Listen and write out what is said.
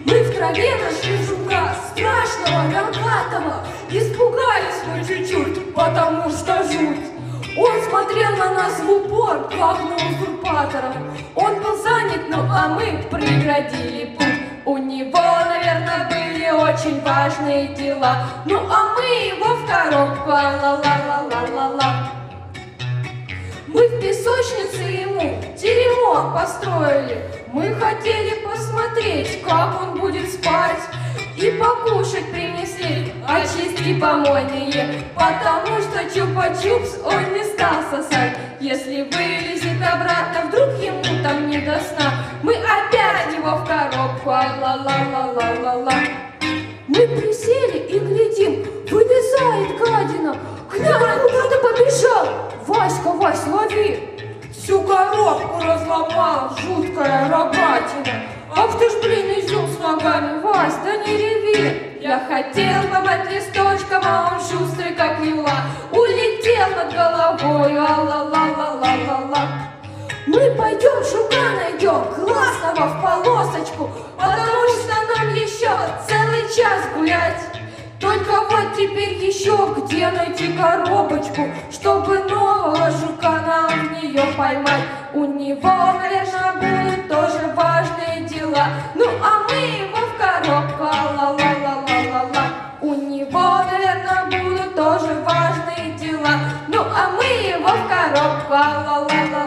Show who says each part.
Speaker 1: Мы в траве нашли жука, страшного, рогатого. Испугались мы чуть-чуть, потому что жуть. Он смотрел на нас в упор, как на узурпатора. Он был занят, ну а мы преградили путь. У него, наверное, были очень важные дела. Ну а мы его в коробку, ла-ла-ла-ла-ла-ла. Мы в песочнице ему теремок построили. Мы хотели посмотреть, как он будет спать. И покушать принесли очистки помойные, потому что чупа-чупс он не стал сосать. Если вылезет обратно, вдруг ему там не до сна, мы опять его в коробку, ла-ла-ла-ла-ла-ла. Мы присели и глядим, вылезает гадина. К нам куда-то побежал. Васька, Вась, лови! Всю коробку разломал жуткая рогатина. Ах ты ж, блин, изюм с ногами, Вась, да не реви. Я хотел поймать листочком, а он шустрый, как юла, улетел над головой, ла-ла-ла-ла-ла-ла-ла. Мы пойдем жука найдем, классного в полосочку, потому что нам еще целый час гулять. Только вот теперь еще где найти коробочку, чтобы нового жука нам в нее поймать. У него, наверное, будут тоже важные дела. Ну а мы его в коробку, ла-ла-ла-ла-ла-ла. У него, наверное, будут тоже важные дела. Ну а мы его в коробку, ла-ла-ла-ла.